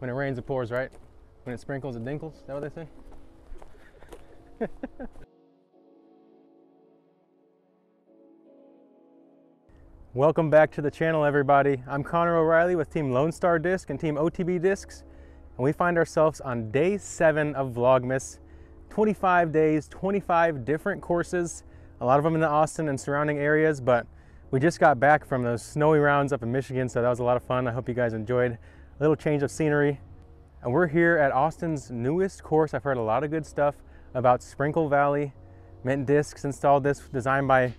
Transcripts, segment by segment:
When it rains, it pours, right? When it sprinkles, it dinkles. Is that what they say? Welcome back to the channel, everybody. I'm Connor O'Reilly with Team Lone Star Disc and Team OTB Discs, and we find ourselves on day 7 of Vlogmas. 25 days, 25 different courses, a lot of them in the Austin and surrounding areas, but we just got back from those snowy rounds up in Michigan, so that was a lot of fun. I hope you guys enjoyed a little change of scenery. And we're here at Austin's newest course. I've heard a lot of good stuff about Sprinkle Valley. Mint Discs installed this, designed by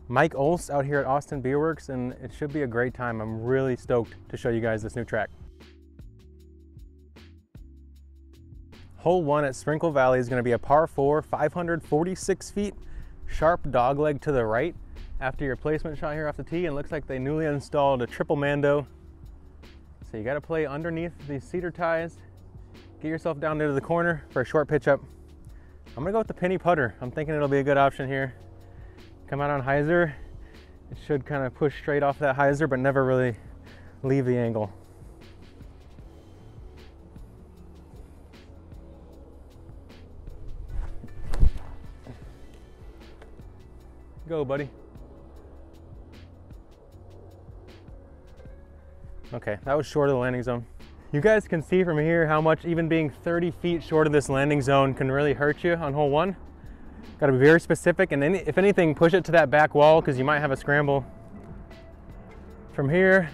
Mike Olse out here at Austin Beerworks, and it should be a great time. I'm really stoked to show you guys this new track. Hole 1 at Sprinkle Valley is going to be a par 4, 546 feet, sharp dogleg to the right after your placement shot here off the tee, and it looks like they newly installed a triple mando. So you got to play underneath these cedar ties, get yourself down into the corner for a short pitch up. I'm going to go with the penny putter. I'm thinking it'll be a good option here. Come out on hyzer. It should kind of push straight off that hyzer, but never really leave the angle. Go, buddy. Okay, that was short of the landing zone. You guys can see from here how much even being 30 feet short of this landing zone can really hurt you on hole 1. Got to be very specific, and then if anything, push it to that back wall because you might have a scramble. From here,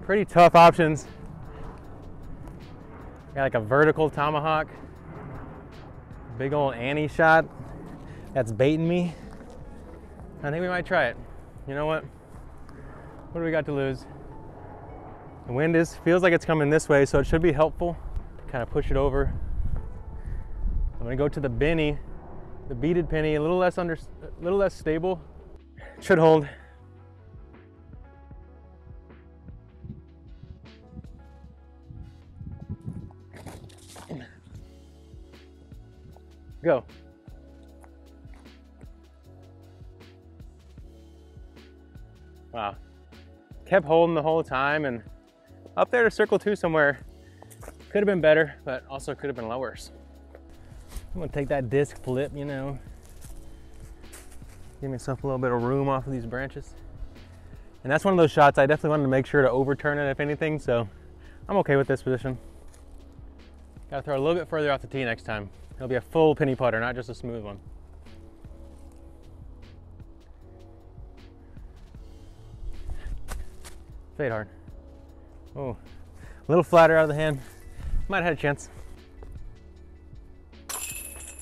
pretty tough options. Got like a vertical tomahawk, big old Annie shot that's baiting me. I think we might try it. You know what? What do we got to lose? The wind feels like it's coming this way, so it should be helpful to kind of push it over. I'm gonna go to the Benny, the beaded penny, a little less stable. Should hold. Go. Wow. Kept holding the whole time, and up there to circle 2 somewhere. Could have been better, but also could have been a lot worse. I'm gonna take that disc flip, you know. Give myself a little bit of room off of these branches. And that's one of those shots I definitely wanted to make sure to overturn it if anything, so I'm okay with this position. Gotta throw a little bit further off the tee next time. It'll be a full penny putter, not just a smooth one. Fade hard. Oh, a little flatter out of the hand. Might have had a chance.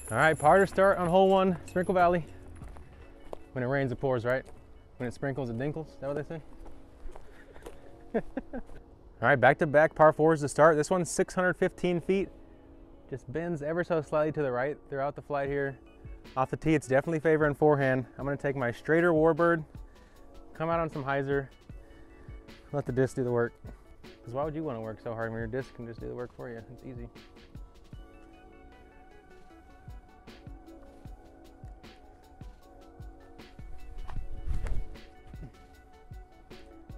All right, par to start on hole 1, Sprinkle Valley. When it rains, it pours, right? When it sprinkles, it dinkles. Is that what they say? All right, back-to-back par 4s to start. This one's 615 feet. Just bends ever so slightly to the right throughout the flight here. Off the tee, it's definitely favoring forehand. I'm gonna take my straighter warbird, come out on some hyzer, let the disc do the work. Because why would you want to work so hard when your disc can just do the work for you? It's easy.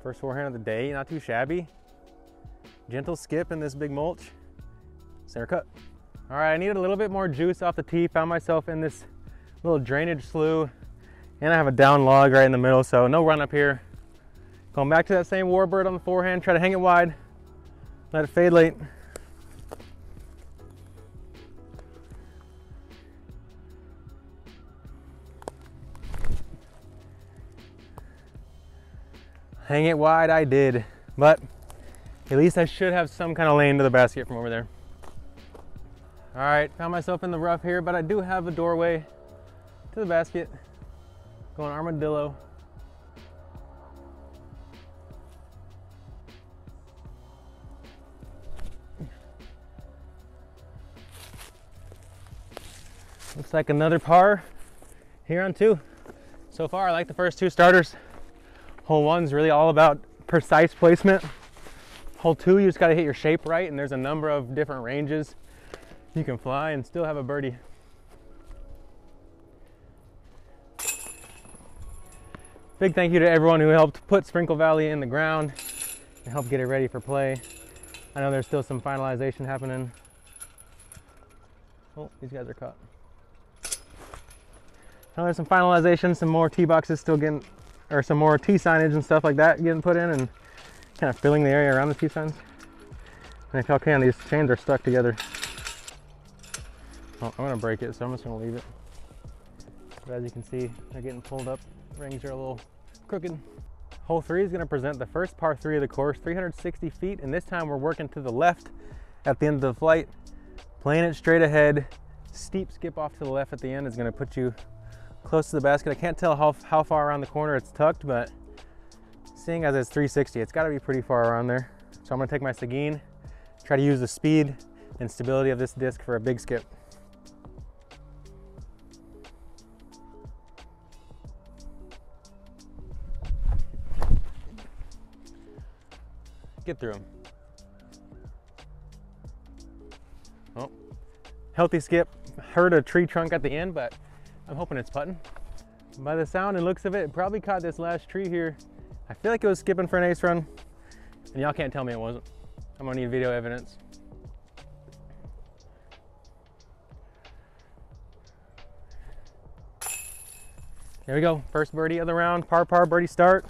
First forehand of the day, not too shabby. Gentle skip in this big mulch. Center cut. All right, I needed a little bit more juice off the tee. Found myself in this little drainage slough, and I have a down log right in the middle, so no run up here. Going back to that same warbird on the forehand, try to hang it wide, let it fade late. Hang it wide, I did, but at least I should have some kind of lane to the basket from over there. All right, found myself in the rough here, but I do have a doorway to the basket. Going armadillo. Looks like another par here on 2. So far, I like the first 2 starters. Hole 1's really all about precise placement. Hole 2, you just gotta hit your shape right, and there's a number of different ranges you can fly and still have a birdie. Big thank you to everyone who helped put Sprinkle Valley in the ground and help get it ready for play. I know there's still some finalization happening. Oh, these guys are caught. I know there's some finalization, some more tee boxes still getting, or some more tee signage and stuff like that getting put in, and kind of filling the area around the tee signs. And if y'all can, these chains are stuck together. Oh, I'm gonna break it, so I'm just gonna leave it. But as you can see, they're getting pulled up. Rings are a little crooked. Hole 3 is gonna present the first par 3 of the course, 360 feet, and this time we're working to the left at the end of the flight, playing it straight ahead. Steep skip off to the left at the end is gonna put you close to the basket. I can't tell how far around the corner it's tucked, but seeing as it's 360, it's gotta be pretty far around there. So I'm gonna take my Seguin, try to use the speed and stability of this disc for a big skip. Get through them. Oh, healthy skip. Heard a tree trunk at the end, but I'm hoping it's putting. By the sound and looks of it, it probably caught this last tree here. I feel like it was skipping for an ace run, and y'all can't tell me it wasn't. I'm gonna need video evidence. There we go, first birdie of the round, par birdie start.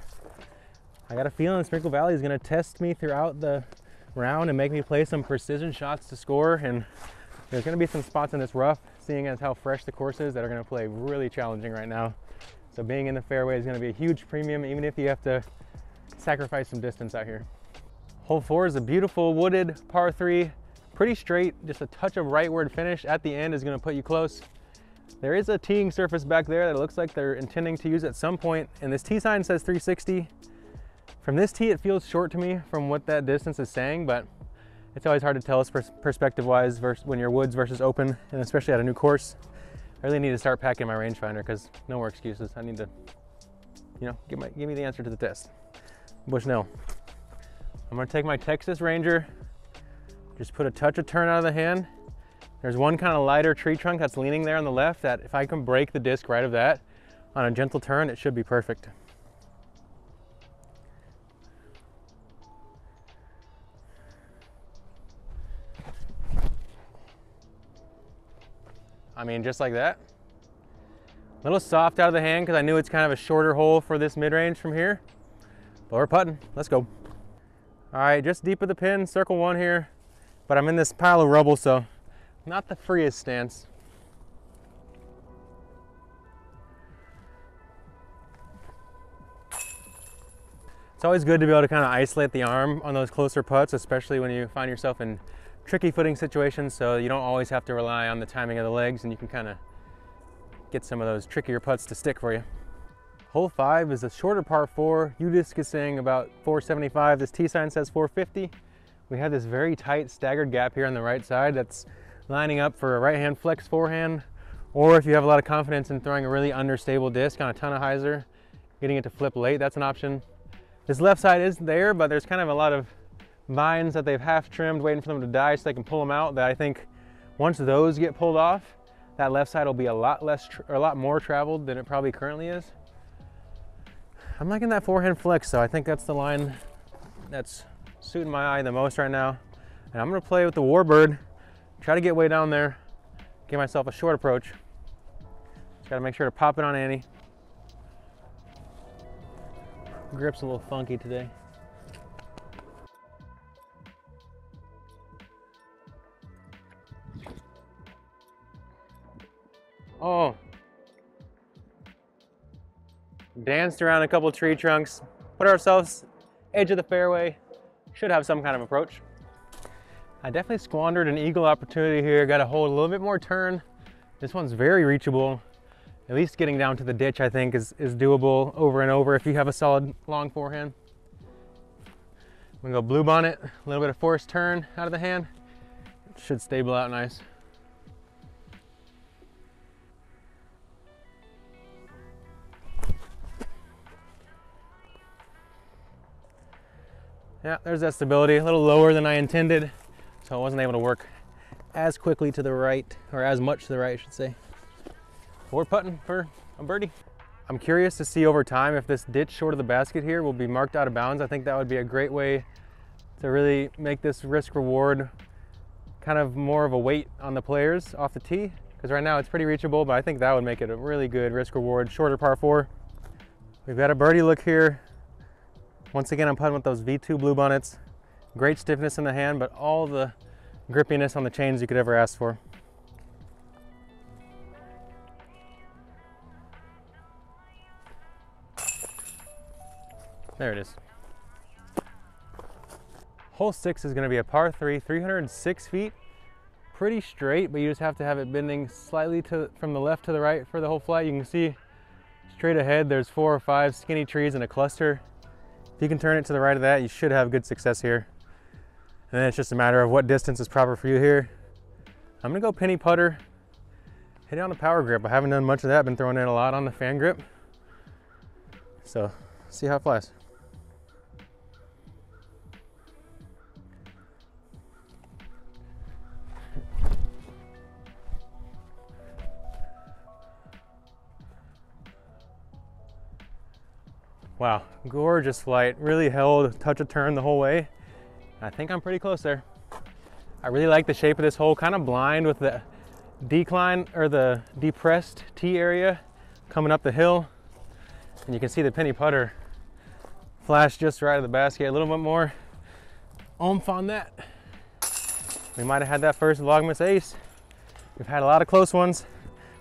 I got a feeling Sprinkle Valley is gonna test me throughout the round and make me play some precision shots to score, and there's gonna be some spots in this rough, seeing as how fresh the course is, that are gonna play really challenging right now. So being in the fairway is gonna be a huge premium, even if you have to sacrifice some distance out here. Hole 4 is a beautiful wooded par 3, pretty straight, just a touch of rightward finish at the end is gonna put you close. There is a teeing surface back there that it looks like they're intending to use at some point, and this tee sign says 360. From this tee, it feels short to me from what that distance is saying, but it's always hard to tell perspective-wise when you're woods versus open, and especially at a new course. I really need to start packing my rangefinder because no more excuses. I need to, you know, give me the answer to the test. Bushnell. I'm gonna take my Texas Ranger, just put a touch of turn out of the hand. There's one kind of lighter tree trunk that's leaning there on the left that if I can break the disc right of that on a gentle turn, it should be perfect. I mean, just like that. A little soft out of the hand because I knew it's kind of a shorter hole for this mid-range from here. But we're putting, let's go. All right, just deep of the pin, circle 1 here, but I'm in this pile of rubble, so not the freest stance. It's always good to be able to kind of isolate the arm on those closer putts, especially when you find yourself in tricky footing situations, so you don't always have to rely on the timing of the legs, and you can kind of get some of those trickier putts to stick for you. Hole 5 is a shorter par 4. U-Disc is saying about 475. This tee sign says 450. We have this very tight staggered gap here on the right side that's lining up for a right-hand flex forehand, or if you have a lot of confidence in throwing a really understable disc on a ton of hyzer, getting it to flip late, that's an option. This left side is there, but there's kind of a lot of vines that they've half trimmed, waiting for them to die so they can pull them out, that I think once those get pulled off, that left side will be a lot more traveled than it probably currently is. I'm liking that forehand flex, so I think that's the line that's suiting my eye the most right now. And I'm gonna play with the Warbird, try to get way down there, give myself a short approach. Just gotta make sure to pop it on Annie. Grip's a little funky today. Oh, danced around a couple tree trunks, put ourselves edge of the fairway, should have some kind of approach. I definitely squandered an eagle opportunity here, got to hold a little bit more turn. This one's very reachable. At least getting down to the ditch I think is doable over and over if you have a solid long forehand. I'm gonna go blue bonnet, a little bit of forced turn out of the hand. It should stable out nice. Yeah, there's that stability, a little lower than I intended, so I wasn't able to work as quickly to the right, or as much to the right, I should say. We're putting for a birdie. I'm curious to see over time if this ditch short of the basket here will be marked out of bounds. I think that would be a great way to really make this risk reward kind of more of a weight on the players off the tee, because right now it's pretty reachable, but I think that would make it a really good risk reward. Shorter par 4. We've got a birdie look here. Once again, I'm putting with those V2 blue bonnets. Great stiffness in the hand, but all the grippiness on the chains you could ever ask for. There it is. Hole 6 is going to be a par 3, 306 feet. Pretty straight, but you just have to have it bending slightly from the left to the right for the whole flight. You can see straight ahead there's 4 or 5 skinny trees in a cluster. If you can turn it to the right of that, you should have good success here. And then it's just a matter of what distance is proper for you here. I'm gonna go penny putter, hit it on the power grip. I haven't done much of that, been throwing in a lot on the fan grip. So, see how it flies. Wow, gorgeous flight. Really held, touch a turn the whole way. I think I'm pretty close there. I really like the shape of this hole, kind of blind with the decline or the depressed tee area coming up the hill. And you can see the penny putter flash just right of the basket. A little bit more oomph on that. We might have had that first Vlogmas ace. We've had a lot of close ones.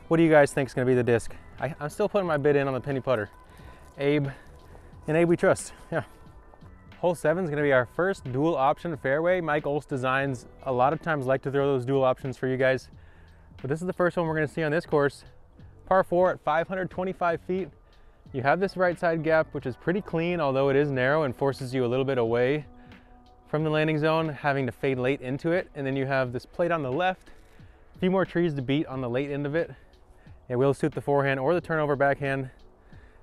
What do you guys think is going to be the disc? I'm still putting my bid in on the penny putter. Abe. And Abe we trust, yeah. Hole 7 is going to be our first dual option fairway. Mike Olse Designs a lot of times like to throw those dual options for you guys. But this is the first one we're going to see on this course. Par 4 at 525 feet. You have this right side gap, which is pretty clean, although it is narrow and forces you a little bit away from the landing zone, having to fade late into it. And then you have this plate on the left, a few more trees to beat on the late end of it. It will suit the forehand or the turnover backhand.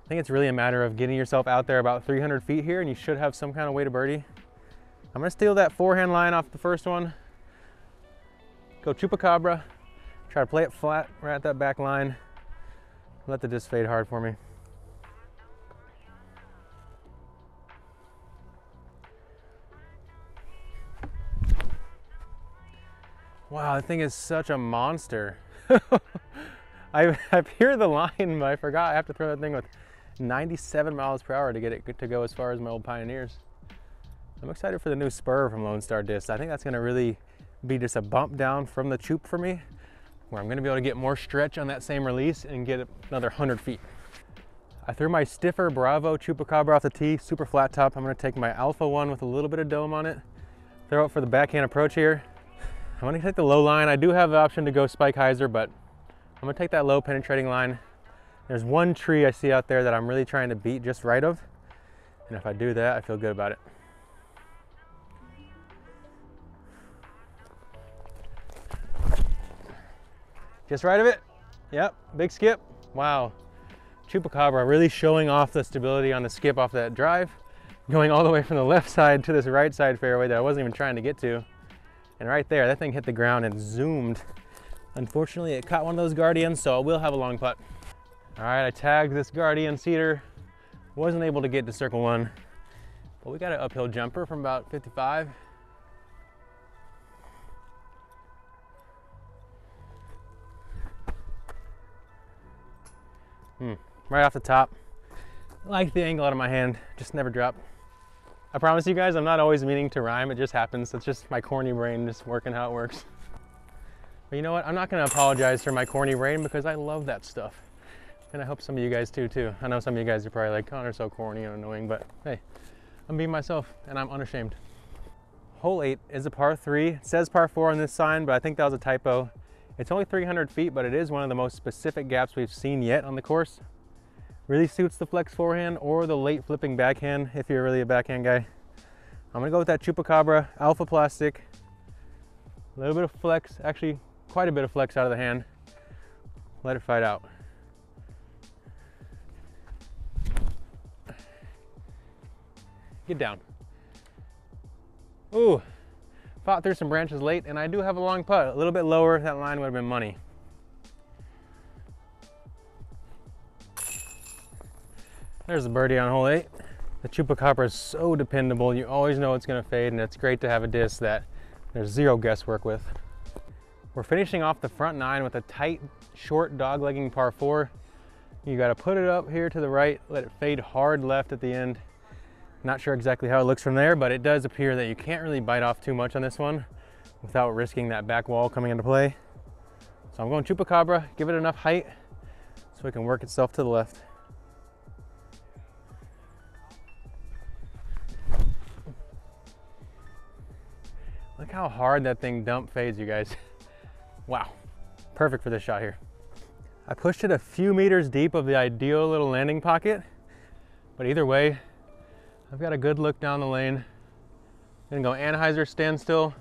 I think it's really a matter of getting yourself out there about 300 feet here, and you should have some kind of way to birdie. I'm gonna steal that forehand line off the first one. Go chupacabra. Try to play it flat right at that back line. Let the disc fade hard for me. Wow, that thing is such a monster. I hear the line, but I forgot I have to throw that thing with 97 miles per hour to get it to go as far as my old Pioneers. I'm excited for the new spur from Lone Star Discs. I think that's going to really be just a bump down from the chup for me, where I'm going to be able to get more stretch on that same release and get another 100 feet. I threw my stiffer Bravo chupacabra off the tee, super flat top. I'm going to take my Alpha one with a little bit of dome on it, throw it for the backhand approach here. I'm going to take the low line. I do have the option to go spike hyzer, but I'm going to take that low penetrating line. There's one tree I see out there that I'm really trying to beat just right of. And if I do that, I feel good about it. Just right of it. Yep, big skip. Wow. Chupacabra really showing off the stability on the skip off that drive. Going all the way from the left side to this right side fairway that I wasn't even trying to get to. And right there, that thing hit the ground and zoomed. Unfortunately, it caught one of those Guardians, so I will have a long putt. All right, I tagged this Guardian Cedar. Wasn't able to get to circle one, but we got an uphill jumper from about 55. Right off the top. I like the angle out of my hand, just never drop. I promise you guys, I'm not always meaning to rhyme, it just happens. It's just my corny brain just working how it works. But you know what, I'm not gonna apologize for my corny brain because I love that stuff. And I hope some of you guys do too. I know some of you guys are probably like, Connor's so corny and annoying, but hey, I'm being myself and I'm unashamed. Hole 8 is a par 3. It says par 4 on this sign, but I think that was a typo. It's only 300 feet, but it is one of the most specific gaps we've seen yet on the course. Really suits the flex forehand or the late flipping backhand if you're really a backhand guy. I'm gonna go with that Chupacabra Alpha Plastic. A little bit of flex, actually quite a bit of flex out of the hand. Let it fight out. Get down. Ooh, fought through some branches late, and I do have a long putt. A little bit lower, that line would have been money. There's the birdie on hole 8. The Chupacabra is so dependable. You always know it's going to fade, and it's great to have a disc that there's zero guesswork with. We're finishing off the front nine with a tight, short doglegging par 4. You got to put it up here to the right, let it fade hard left at the end. Not sure exactly how it looks from there, but it does appear that you can't really bite off too much on this one without risking that back wall coming into play. So I'm going Chupacabra, give it enough height so it can work itself to the left. Look how hard that thing dump fades, you guys. Wow, perfect for this shot here. I pushed it a few meters deep of the ideal little landing pocket, but either way, I've got a good look down the lane. I'm gonna go Anheuser standstill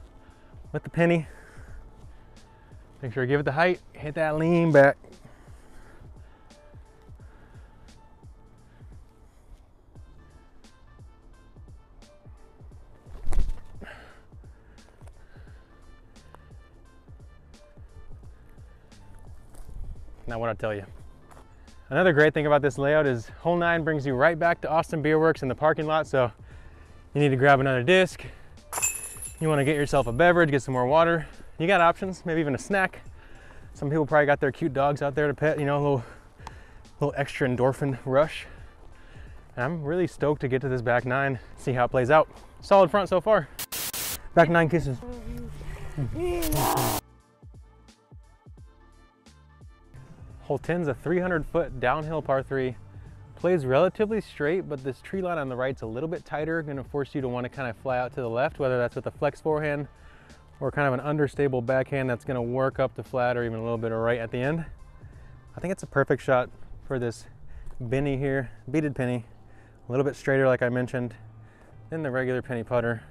with the penny. Make sure to give it the height, hit that lean back. Now what I tell you. Another great thing about this layout is hole 9 brings you right back to Austin Beerworks in the parking lot, so you need to grab another disc, you want to get yourself a beverage, get some more water, you got options, maybe even a snack. Some people probably got their cute dogs out there to pet, you know, a little extra endorphin rush. And I'm really stoked to get to this back 9, see how it plays out. Solid front so far. Back 9 kisses. Hole 10's a 300-foot downhill par 3. Plays relatively straight, but this tree line on the right's a little bit tighter, gonna force you to want to kind of fly out to the left, whether that's with a flex forehand or kind of an understable backhand that's gonna work up to flat or even a little bit of right at the end. I think it's a perfect shot for this Benny here, beaded penny. A little bit straighter like I mentioned than the regular penny putter.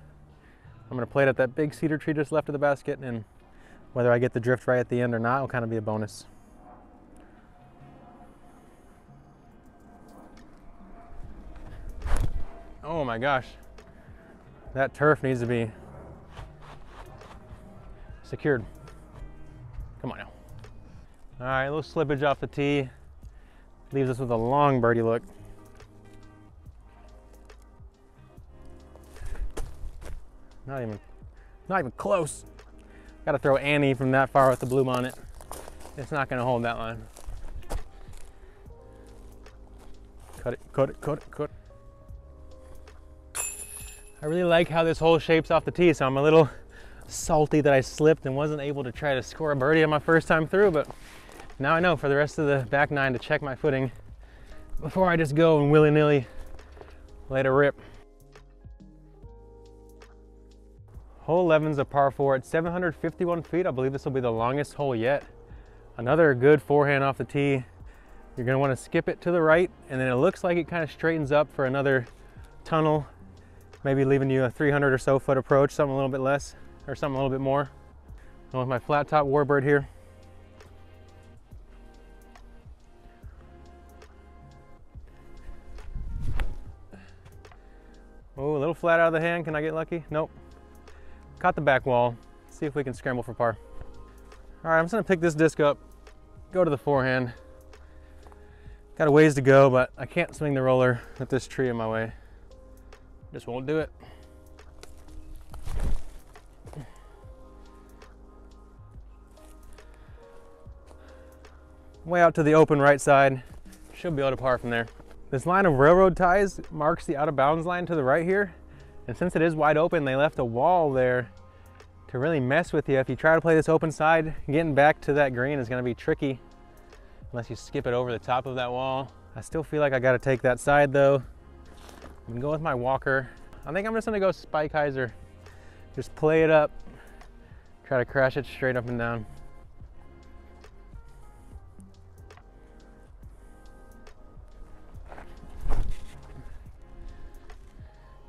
I'm gonna play it at that big cedar tree just left of the basket, and whether I get the drift right at the end or not will kind of be a bonus. Oh my gosh, that turf needs to be secured. Come on now. All right, a little slippage off the tee. Leaves us with a long birdie look. Not even close. Got to throw Annie from that far with the blue bonnet. It's not gonna hold that line. Cut it, cut it, cut it, cut it. I really like how this hole shapes off the tee, so I'm a little salty that I slipped and wasn't able to try to score a birdie on my first time through, but now I know for the rest of the back 9 to check my footing before I just go and willy-nilly let it rip. Hole 11's a par 4 at 751 feet. I believe this will be the longest hole yet. Another good forehand off the tee. You're gonna wanna skip it to the right, and then it looks like it kind of straightens up for another tunnel, maybe leaving you a 300 or so foot approach, something a little bit less, or something a little bit more. Going with my flat top warbird here. Oh, a little flat out of the hand. Can I get lucky? Nope. Caught the back wall. See if we can scramble for par. All right, I'm just gonna pick this disc up, go to the forehand. Got a ways to go, but I can't swing the roller with this tree in my way. Just won't do it. Way out to the open right side. Should be able to par from there. This line of railroad ties marks the out of bounds line to the right here. And since it is wide open, they left a wall there to really mess with you. If you try to play this open side, getting back to that green is gonna be tricky unless you skip it over the top of that wall. I still feel like I gotta take that side though. I'm gonna go with my walker. I think I'm just gonna go Spike Heiser. Just play it up. Try to crash it straight up and down.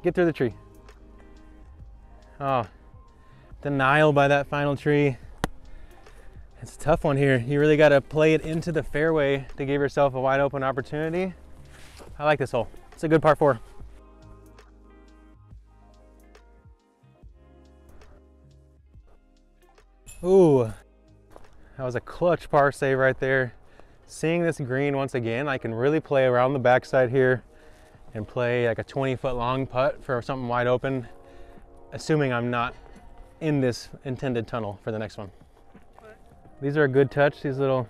Get through the tree. Oh, denial by that final tree. It's a tough one here. You really gotta play it into the fairway to give yourself a wide open opportunity. I like this hole. It's a good par 4. Ooh, that was a clutch par save right there. Seeing this green once again, I can really play around the backside here and play like a 20-foot long putt for something wide open, assuming I'm not in this intended tunnel for the next one. These are a good touch, these little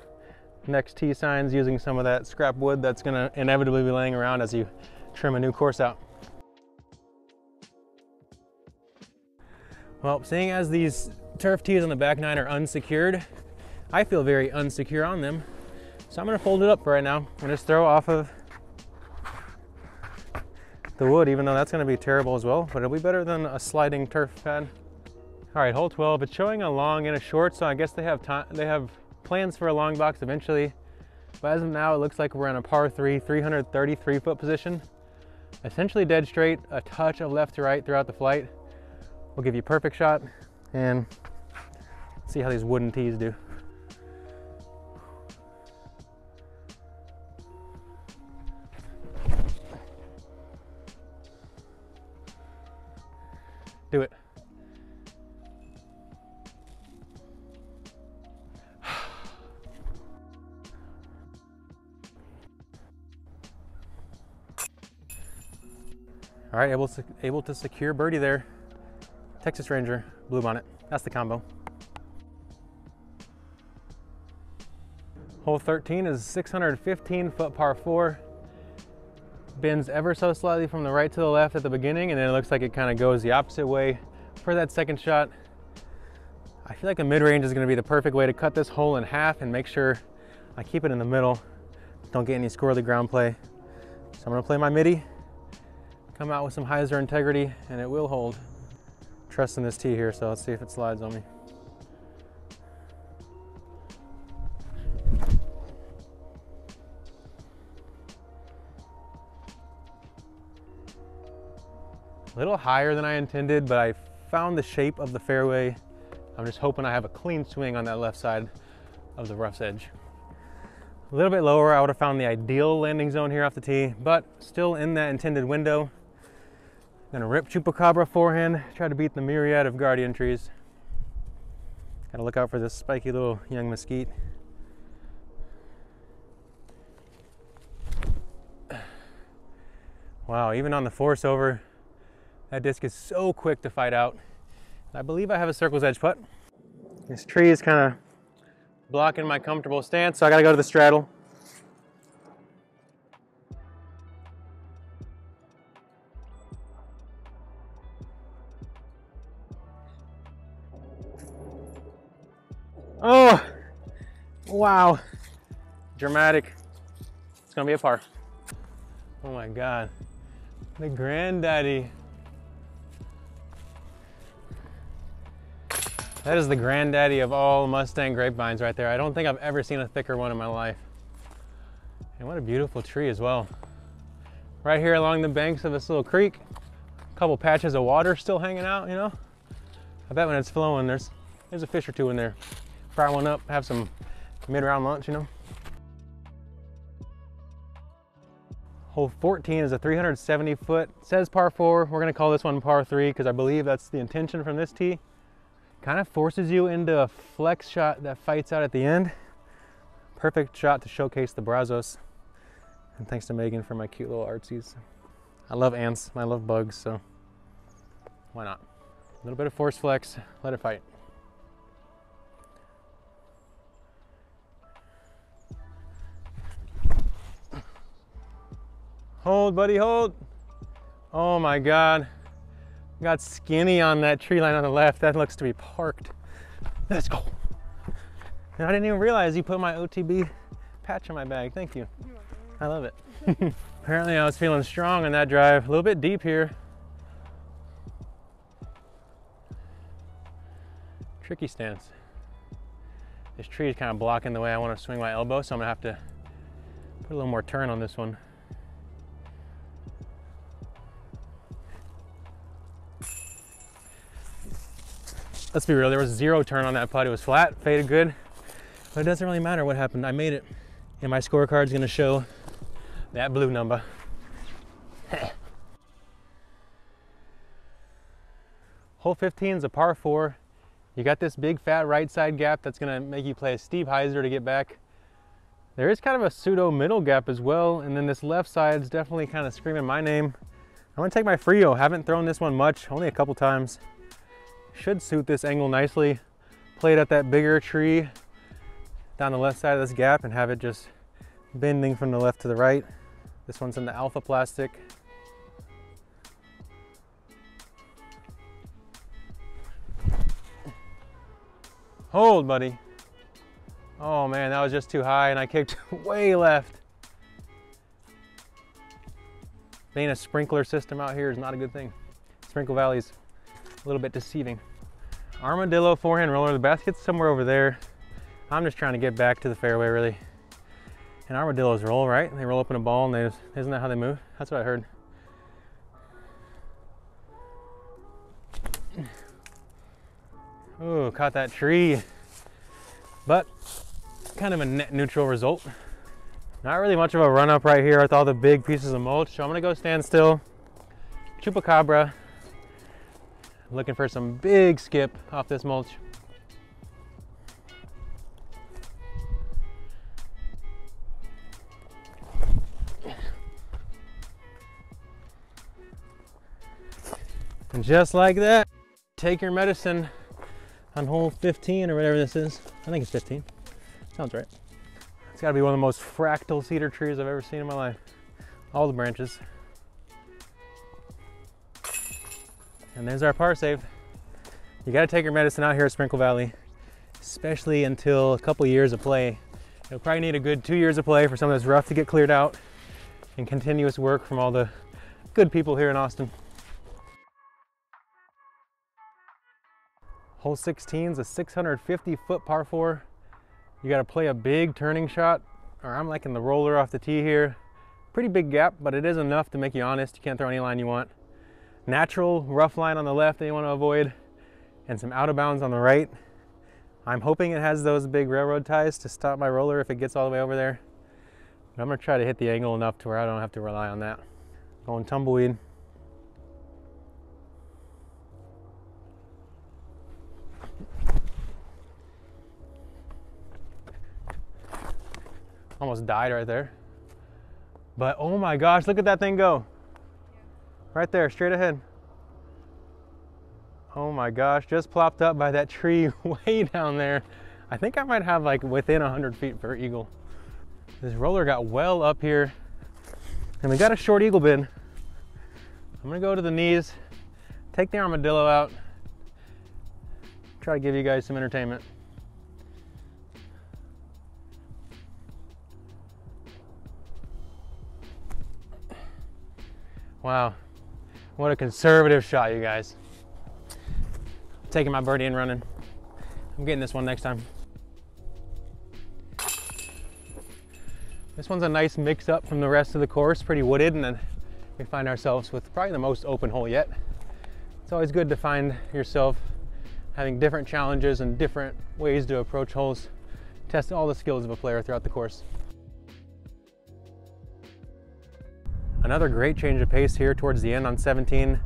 next tee signs, using some of that scrap wood that's gonna inevitably be laying around as you trim a new course out. Well, seeing as these turf tees on the back nine are unsecured, I feel very unsecure on them. So I'm gonna fold it up for right now and just throw off of the wood, even though that's gonna be terrible as well, but it'll be better than a sliding turf pad. All right, hole 12, it's showing a long and a short, so I guess they have plans for a long box eventually. But as of now, it looks like we're in a par 3, 333 foot position. Essentially dead straight, a touch of left to right throughout the flight. We'll give you a perfect shot and see how these wooden tees do. Do it. All right, able to secure birdie there. Texas Ranger, blue bonnet. That's the combo. Hole 13 is 615 foot par 4. Bends ever so slightly from the right to the left at the beginning, and then it looks like it kind of goes the opposite way for that second shot. I feel like the mid-range is going to be the perfect way to cut this hole in half and make sure I keep it in the middle. Don't get any squirrely ground play. So I'm going to play my midi, come out with some hyzer integrity, and it will hold. Trusting this tee here, so let's see if it slides on me. A little higher than I intended, but I found the shape of the fairway. I'm just hoping I have a clean swing on that left side of the rough's edge. A little bit lower, I would have found the ideal landing zone here off the tee, but still in that intended window. Gonna rip Chupacabra forehand, try to beat the myriad of guardian trees. Gotta look out for this spiky little young mesquite. Wow, even on the force over, that disc is so quick to fight out. I believe I have a circle's edge putt. This tree is kind of blocking my comfortable stance, so I gotta go to the straddle. Oh, wow, dramatic. It's gonna be a par. Oh my God, the granddaddy. That is the granddaddy of all Mustang grapevines right there. I don't think I've ever seen a thicker one in my life. And what a beautiful tree as well. Right here along the banks of this little creek, a couple patches of water still hanging out, you know? I bet when it's flowing, there's a fish or two in there. Fry one up, have some mid-round lunch, you know? Hole 14 is a 370 foot, says par 4. We're gonna call this one par 3 because I believe that's the intention from this tee. Kind of forces you into a flex shot that fights out at the end. Perfect shot to showcase the Brazos. And thanks to Megan for my cute little artsies. I love ants, I love bugs, so why not? A little bit of force flex, let it fight. Hold, buddy, hold. Oh my God. Got skinny on that tree line on the left. That looks to be parked. Let's go. And I didn't even realize you put my OTB patch on my bag. Thank you. I love it. Apparently I was feeling strong on that drive. A little bit deep here. Tricky stance. This tree is kind of blocking the way I want to swing my elbow, so I'm gonna have to put a little more turn on this one. Let's be real, there was zero turn on that putt. It was flat, faded good, but it doesn't really matter what happened. I made it, and my scorecard's gonna show that blue number. Hole 15 is a par 4. You got this big fat right side gap that's gonna make you play a steep hyzer to get back There is kind of a pseudo middle gap as well, and then this left side is definitely kind of screaming my name. I'm gonna take my Frio. Haven't thrown this one much, only a couple times. Should suit this angle nicely. Play it at that bigger tree down the left side of this gap and have it just bending from the left to the right. This one's in the alpha plastic. Hold, buddy. Oh man, that was just too high and I kicked way left. Being a sprinkler system out here is not a good thing. Sprinkle Valley's a little bit deceiving. Armadillo forehand roller, the basket's somewhere over there. I'm just trying to get back to the fairway really. And armadillos roll, right? They roll up in a ball and they just, isn't that how they move? That's what I heard. Ooh, caught that tree. But kind of a net neutral result. Not really much of a run up right here with all the big pieces of mulch. So I'm gonna go stand still. Chupacabra. Looking for some big skip off this mulch. And just like that, take your medicine on hole 15 or whatever this is. I think it's 15. Sounds right. It's gotta be one of the most fractal cedar trees I've ever seen in my life. All the branches. And there's our par save. You gotta take your medicine out here at Sprinkle Valley, especially until a couple years of play. You'll probably need a good 2 years of play for some of this rough to get cleared out and continuous work from all the good people here in Austin. Hole 16 is a 650-foot par 4. You got to play a big turning shot, or I'm liking the roller off the tee here. Pretty big gap, but it is enough to make you honest. You can't throw any line you want. Natural rough line on the left that you want to avoid, and some out of bounds on the right. I'm hoping it has those big railroad ties to stop my roller if it gets all the way over there. But I'm going to try to hit the angle enough to where I don't have to rely on that. Going tumbleweed. Almost died right there. But oh my gosh, look at that thing go. Right there, straight ahead. Oh my gosh, just plopped up by that tree way down there. I think I might have like within 100 feet for eagle. This roller got well up here and we got a short eagle bid. I'm gonna go to the knees, take the armadillo out, try to give you guys some entertainment. Wow, what a conservative shot, you guys. Taking my birdie and running. I'm getting this one next time. This one's a nice mix up from the rest of the course, pretty wooded, and then we find ourselves with probably the most open hole yet. It's always good to find yourself having different challenges and different ways to approach holes, test all the skills of a player throughout the course. Another great change of pace here towards the end on 17.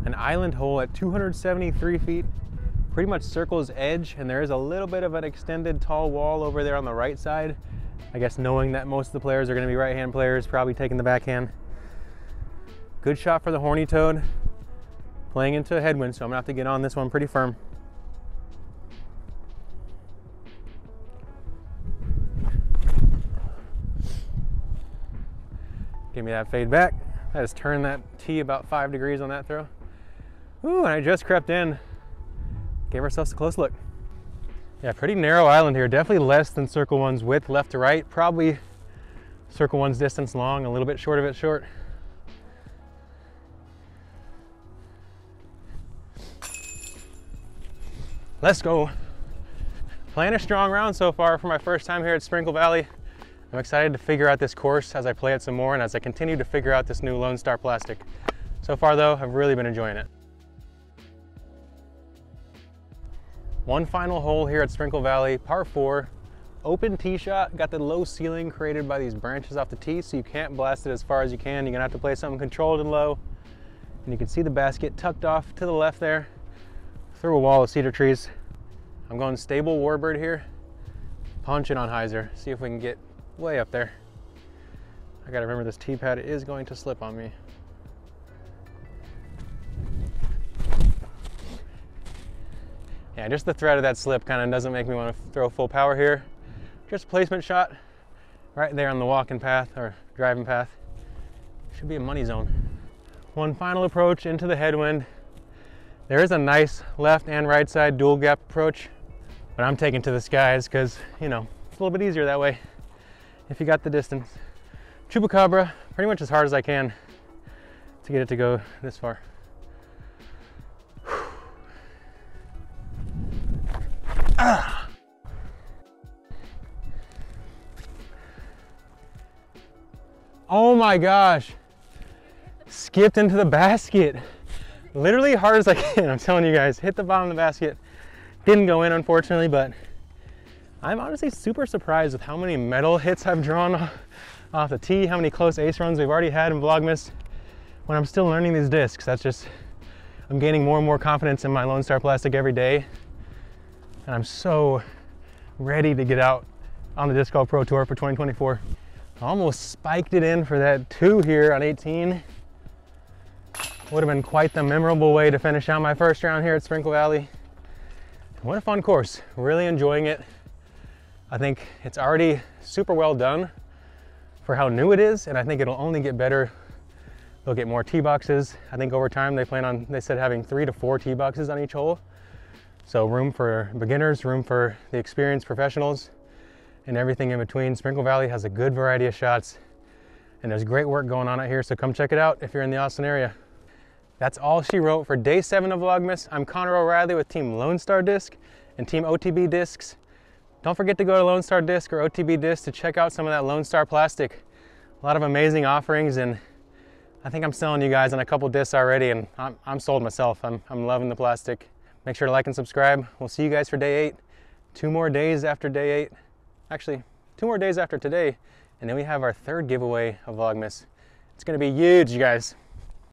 An island hole at 273 feet, pretty much circles edge, and there is a little bit of an extended tall wall over there on the right side. I guess knowing that most of the players are going to be right-hand players, probably taking the backhand. Good shot for the horny toad. Playing into a headwind, so I'm gonna have to get on this one pretty firm. Give me that fade back. I just turned that tee about 5 degrees on that throw. Ooh, and I just crept in. Gave ourselves a close look. Yeah, pretty narrow island here. Definitely less than Circle 1's width left to right. Probably Circle 1's distance long, a little bit short of it short. Let's go. Playing a strong round so far for my first time here at Sprinkle Valley. I'm excited to figure out this course as I play it some more and as I continue to figure out this new Lone Star plastic. So far though, I've really been enjoying it. One final hole here at Sprinkle Valley, par 4, open tee shot. Got the low ceiling created by these branches off the tee, so you can't blast it as far as you can. You're gonna have to play something controlled and low. And you can see the basket tucked off to the left there, through a wall of cedar trees. I'm going stable warbird here, punching on hyzer, see if we can get way up there. I gotta remember this T-pad is going to slip on me. Yeah, just the threat of that slip kind of doesn't make me want to throw full power here. Just a placement shot right there on the walking path or driving path. Should be a money zone. One final approach into the headwind. There is a nice left and right side dual gap approach, but I'm taking to the skies because, you know, it's a little bit easier that way if you got the distance. Chupacabra, pretty much as hard as I can to get it to go this far. Ah. Oh my gosh, skipped into the basket. Literally hard as I can, I'm telling you guys, hit the bottom of the basket. Didn't go in, unfortunately, but I'm honestly super surprised with how many medal hits I've drawn off the tee, how many close ace runs we've already had in Vlogmas when I'm still learning these discs. That's just, I'm gaining more and more confidence in my Lone Star Plastic every day. And I'm so ready to get out on the Disc Golf Pro Tour for 2024. Almost spiked it in for that 2 here on 18. Would have been quite the memorable way to finish out my first round here at Sprinkle Valley. What a fun course, really enjoying it. I think it's already super well done for how new it is, and I think it'll only get better. They'll get more tee boxes. I think over time they said having 3 to 4 tee boxes on each hole. So room for beginners, room for the experienced professionals, and everything in between. Sprinkle Valley has a good variety of shots, and there's great work going on out here, so come check it out if you're in the Austin area. That's all she wrote for day 7 of Vlogmas. I'm Connor O'Reilly with Team Lone Star Disc and Team OTB Discs. Don't forget to go to Lone Star Disc or OTB Disc to check out some of that Lone Star plastic. A lot of amazing offerings, and I think I'm selling you guys on a couple discs already, and I'm sold myself. I'm loving the plastic. Make sure to like and subscribe. We'll see you guys for day 8. 2 more days after day 8. Actually, 2 more days after today, and then we have our 3rd giveaway of Vlogmas. It's gonna be huge, you guys.